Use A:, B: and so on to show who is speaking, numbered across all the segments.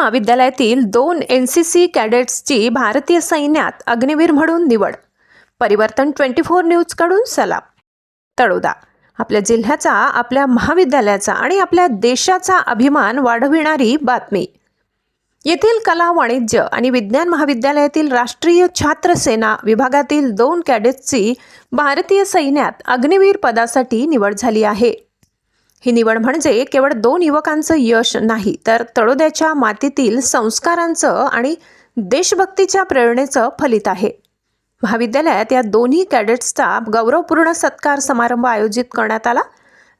A: महाविद्यालयातील 2 NCC कॅडेट्सची भारतीय सैन्यात अग्निवीर म्हणून निवड। परिवर्तन 24 न्यूजकडून सलाम। तळोदा आपल्या जिल्ह्याचा, आपल्या महाविद्यालयाचा आणि आपल्या देशाचा अभिमान वाढविणारी बातमी। येथील कला, वाणिज्य आणि विज्ञान महाविद्यालयातील राष्ट्रीय छात्र सेना विभागातील 2 कॅडेट्सची भारतीय सैन्यात अग्निवीर पदासाठी निवड झाली आहे। ही निवड म्हणजे केवळ 2 युवकांचं यश नाही, तर तळोद्याच्या मातीतील संस्कारांचं आणि देशभक्तीच्या प्रेरणेचं फलित आहे। महाविद्यालयात या दोन्ही कॅडेट्सचा गौरवपूर्ण सत्कार समारंभ आयोजित करण्यात आला।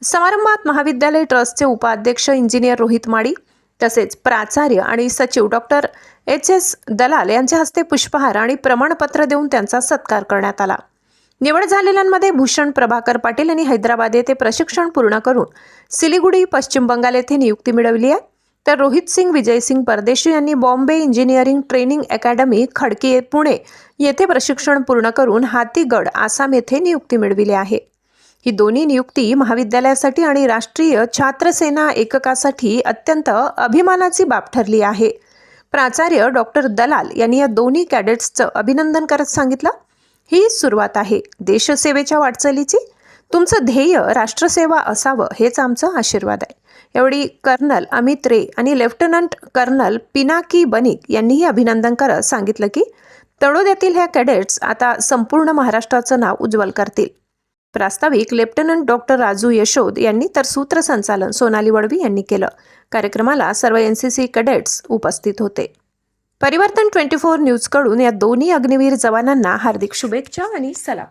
A: समारंभात महाविद्यालय ट्रस्टचे उपाध्यक्ष इंजिनियर रोहित माडी तसेच प्राचार्य आणि सचिव डॉक्टर HS दलाल यांच्या हस्ते पुष्पहार आणि प्रमाणपत्र देऊन त्यांचा सत्कार करण्यात आला। निवड झालेल्यांमध्ये भूषण प्रभाकर पाटील यांनी हैदराबाद येथे प्रशिक्षण पूर्ण करून सिलिगुडी, पश्चिम बंगाल येथे नियुक्ती मिळवली आहे, तर रोहित सिंग विजयसिंग परदेशी यांनी Bombay engineering training academy, Khadki, Pune येथे प्रशिक्षण पूर्ण करून हातीगड, आसाम येथे नियुक्ती मिळविली आहे। ही दोन्ही नियुक्ती महाविद्यालयासाठी आणि राष्ट्रीय छात्र सेना एककासाठी अत्यंत अभिमानाची बाब ठरली आहे। प्राचार्य डॉक्टर दलाल यांनी या दोन्ही कॅडेट्सचं अभिनंदन करत सांगितलं, ही सुरुवात आहे देशसेवेच्या वाटचालीची। तुमचं ध्येय राष्ट्रसेवा असावं हेच आमचं आशीर्वाद आहे। एवढी कर्नल अमित रे आणि लेफ्टनंट कर्नल पिनाकी बनिक यांनीही अभिनंदन करत सांगितलं की तळोद्यातील ह्या कॅडेट्स आता संपूर्ण महाराष्ट्राचं नाव उज्ज्वल करतील। प्रास्ताविक लेफ्टनंट डॉक्टर राजू यशोद यांनी तर सूत्रसंचालन सोनाली वडवी यांनी केलं। कार्यक्रमाला सर्व NCC कॅडेट्स उपस्थित होते। परिवर्तन 24 न्यूजकडून या दोन्ही अग्निवीर जवानांना हार्दिक शुभेच्छा आणि सलाम।